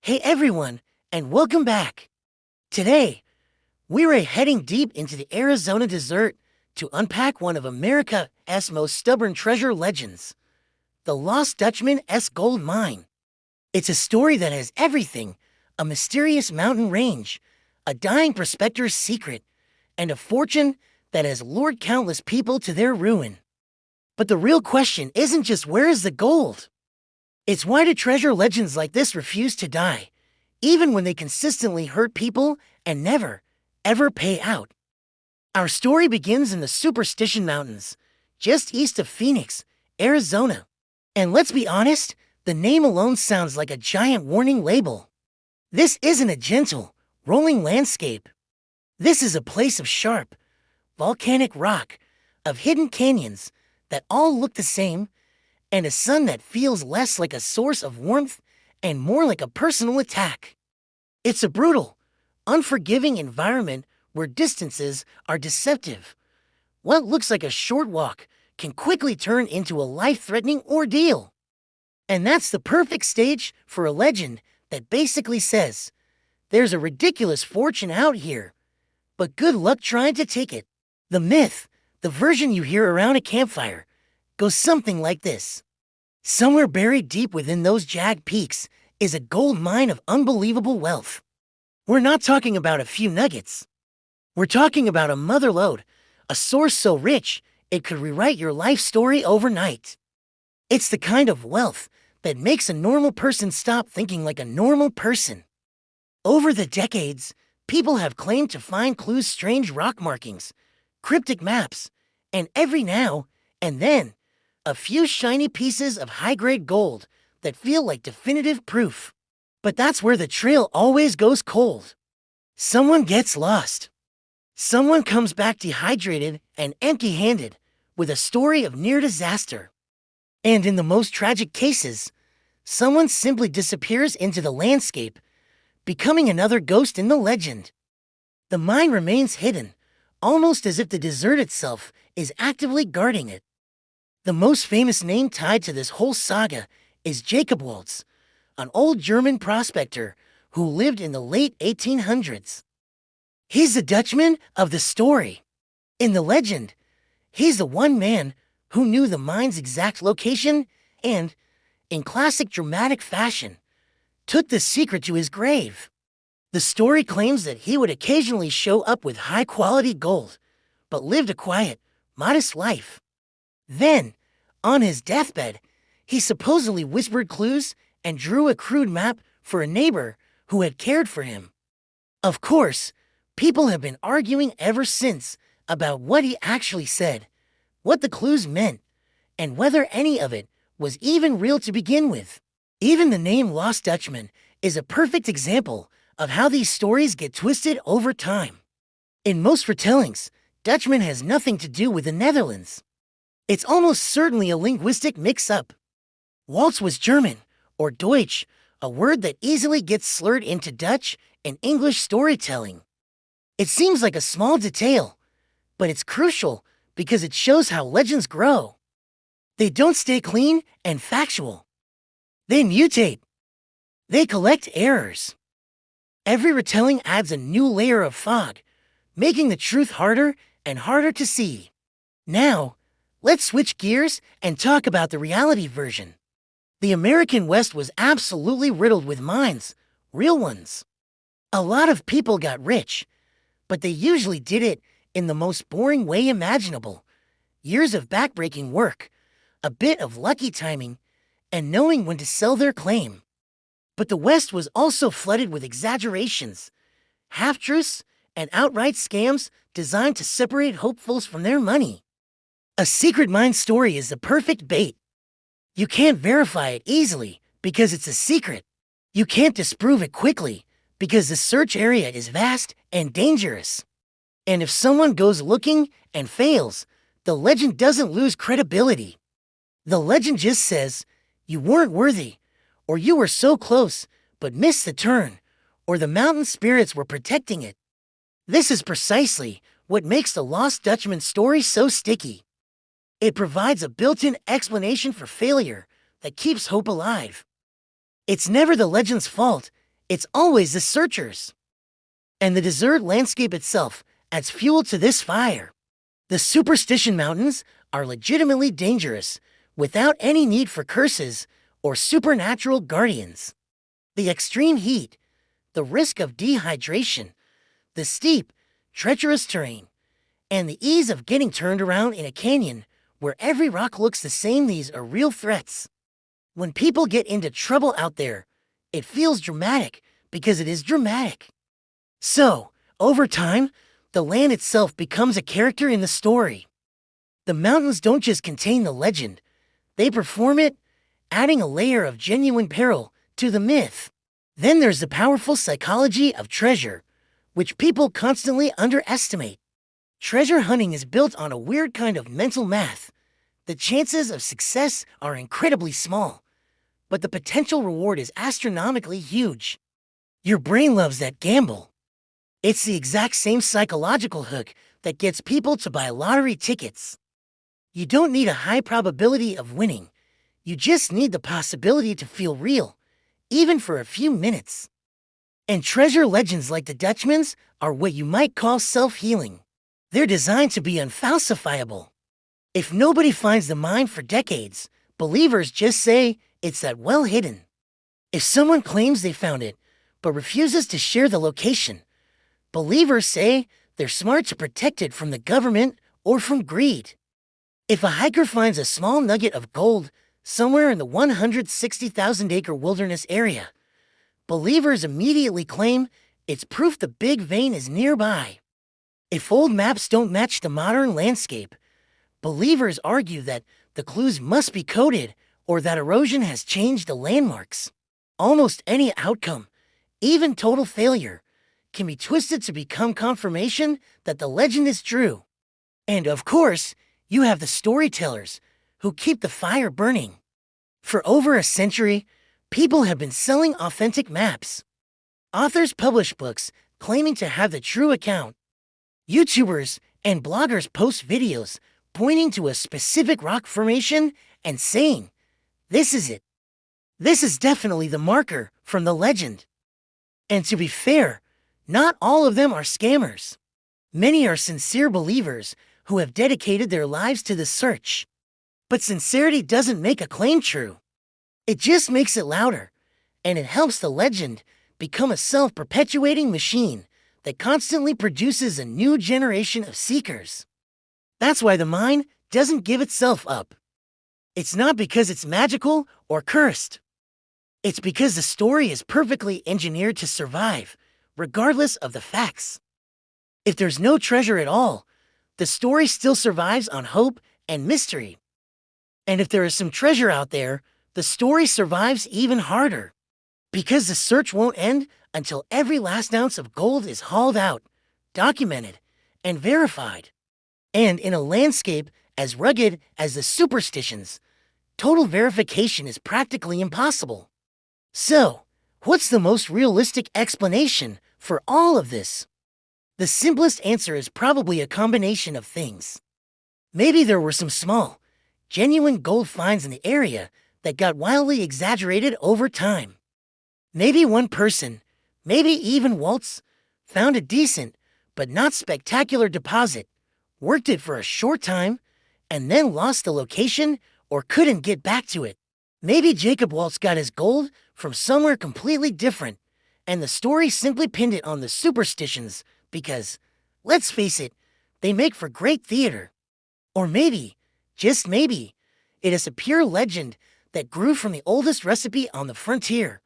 Hey everyone, and welcome back. Today, we're heading deep into the Arizona desert to unpack one of America's most stubborn treasure legends, the Lost Dutchman-esque gold mine. It's a story that has everything: a mysterious mountain range, a dying prospector's secret, and a fortune that has lured countless people to their ruin. But the real question isn't just where is the gold? It's why do treasure legends like this refuse to die, even when they consistently hurt people and never, ever pay out? Our story begins in the Superstition Mountains, just east of Phoenix, Arizona. And let's be honest, the name alone sounds like a giant warning label. This isn't a gentle, rolling landscape. This is a place of sharp, volcanic rock, of hidden canyons that all look the same, and a sun that feels less like a source of warmth and more like a personal attack. It's a brutal, unforgiving environment where distances are deceptive. What looks like a short walk can quickly turn into a life-threatening ordeal. And that's the perfect stage for a legend that basically says, there's a ridiculous fortune out here, but good luck trying to take it. The myth, the version you hear around a campfire, goes something like this. Somewhere buried deep within those jagged peaks is a gold mine of unbelievable wealth. We're not talking about a few nuggets. We're talking about a motherlode, a source so rich it could rewrite your life story overnight. It's the kind of wealth that makes a normal person stop thinking like a normal person. Over the decades, people have claimed to find clues, strange rock markings, cryptic maps, and every now and then, a few shiny pieces of high-grade gold that feel like definitive proof. But that's where the trail always goes cold. Someone gets lost. Someone comes back dehydrated and empty-handed with a story of near disaster. And in the most tragic cases, someone simply disappears into the landscape, becoming another ghost in the legend. The mine remains hidden, almost as if the desert itself is actively guarding it. The most famous name tied to this whole saga is Jacob Waltz, an old German prospector who lived in the late 1800s. He's the Dutchman of the story. In the legend, he's the one man who knew the mine's exact location and, in classic dramatic fashion, took the secret to his grave. The story claims that he would occasionally show up with high-quality gold, but lived a quiet, modest life. Then, on his deathbed, he supposedly whispered clues and drew a crude map for a neighbor who had cared for him. Of course, people have been arguing ever since about what he actually said, what the clues meant, and whether any of it was even real to begin with. Even the name Lost Dutchman is a perfect example of how these stories get twisted over time. In most retellings, Dutchman has nothing to do with the Netherlands. It's almost certainly a linguistic mix-up. Waltz was German, or Deutsch, a word that easily gets slurred into Dutch in English storytelling. It seems like a small detail, but it's crucial because it shows how legends grow. They don't stay clean and factual. They mutate. They collect errors. Every retelling adds a new layer of fog, making the truth harder and harder to see. Now, let's switch gears and talk about the reality version. The American West was absolutely riddled with mines, real ones. A lot of people got rich, but they usually did it in the most boring way imaginable. Years of backbreaking work, a bit of lucky timing, and knowing when to sell their claim. But the West was also flooded with exaggerations, half-truths, and outright scams designed to separate hopefuls from their money. A secret mine story is the perfect bait. You can't verify it easily because it's a secret. You can't disprove it quickly because the search area is vast and dangerous. And if someone goes looking and fails, the legend doesn't lose credibility. The legend just says, you weren't worthy, or you were so close but missed the turn, or the mountain spirits were protecting it. This is precisely what makes the Lost Dutchman story so sticky. It provides a built-in explanation for failure that keeps hope alive. It's never the legend's fault, It's always the searchers. And the desert landscape itself adds fuel to this fire. The Superstition Mountains are legitimately dangerous without any need for curses or supernatural guardians. The extreme heat, the risk of dehydration, the steep, treacherous terrain, and the ease of getting turned around in a canyon where every rock looks the same, these are real threats. When people get into trouble out there, it feels dramatic because it is dramatic. So, over time, the land itself becomes a character in the story. The mountains don't just contain the legend, they perform it, adding a layer of genuine peril to the myth. Then there's the powerful psychology of treasure, which people constantly underestimate. Treasure hunting is built on a weird kind of mental math. The chances of success are incredibly small, but the potential reward is astronomically huge. Your brain loves that gamble. It's the exact same psychological hook that gets people to buy lottery tickets. You don't need a high probability of winning. You just need the possibility to feel real, even for a few minutes. And treasure legends like the Dutchman's are what you might call self-healing. They're designed to be unfalsifiable. If nobody finds the mine for decades, believers just say it's that well hidden. If someone claims they found it, but refuses to share the location, believers say they're smart to protect it from the government or from greed. If a hiker finds a small nugget of gold somewhere in the 160,000-acre wilderness area, believers immediately claim it's proof the big vein is nearby. If old maps don't match the modern landscape, believers argue that the clues must be coded or that erosion has changed the landmarks. Almost any outcome, even total failure, can be twisted to become confirmation that the legend is true. And of course, you have the storytellers who keep the fire burning. For over a century, people have been selling authentic maps. Authors publish books claiming to have the true account. YouTubers and bloggers post videos pointing to a specific rock formation and saying, "This is it. This is definitely the marker from the legend." And to be fair, not all of them are scammers. Many are sincere believers who have dedicated their lives to the search. But sincerity doesn't make a claim true. It just makes it louder, and it helps the legend become a self-perpetuating machine that constantly produces a new generation of seekers. That's why the mine doesn't give itself up. It's not because it's magical or cursed. It's because the story is perfectly engineered to survive, regardless of the facts. If there's no treasure at all, the story still survives on hope and mystery. And if there is some treasure out there, the story survives even harder. Because the search won't end until every last ounce of gold is hauled out, documented, and verified. And in a landscape as rugged as the Superstitions, total verification is practically impossible. So, what's the most realistic explanation for all of this? The simplest answer is probably a combination of things. Maybe there were some small, genuine gold finds in the area that got wildly exaggerated over time. Maybe one person, maybe even Waltz, found a decent but not spectacular deposit, worked it for a short time, and then lost the location or couldn't get back to it. Maybe Jacob Waltz got his gold from somewhere completely different, and the story simply pinned it on the Superstitions because, let's face it, they make for great theater. Or maybe, just maybe, it is a pure legend that grew from the oldest recipe on the frontier,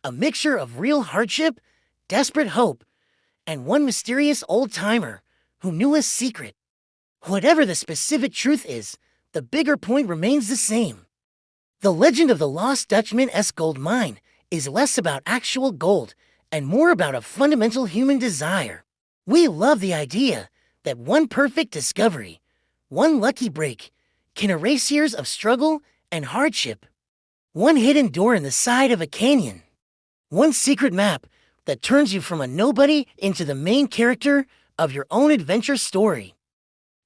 a mixture of real hardship, desperate hope, and one mysterious old-timer who knew a secret. Whatever the specific truth is, the bigger point remains the same. The legend of the lost Dutchman-'s gold mine is less about actual gold and more about a fundamental human desire. We love the idea that one perfect discovery, one lucky break, can erase years of struggle and hardship. One hidden door in the side of a canyon. One secret map that turns you from a nobody into the main character of your own adventure story.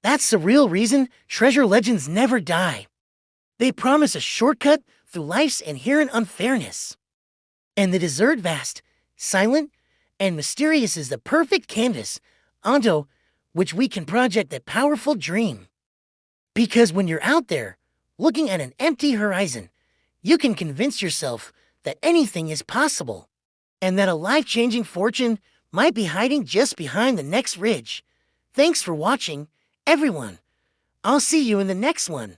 That's the real reason treasure legends never die. They promise a shortcut through life's inherent unfairness. And the desert vast, silent, and mysterious is the perfect canvas onto which we can project that powerful dream. Because when you're out there, looking at an empty horizon, you can convince yourself that anything is possible, and that a life-changing fortune might be hiding just behind the next ridge. Thanks for watching, everyone. I'll see you in the next one.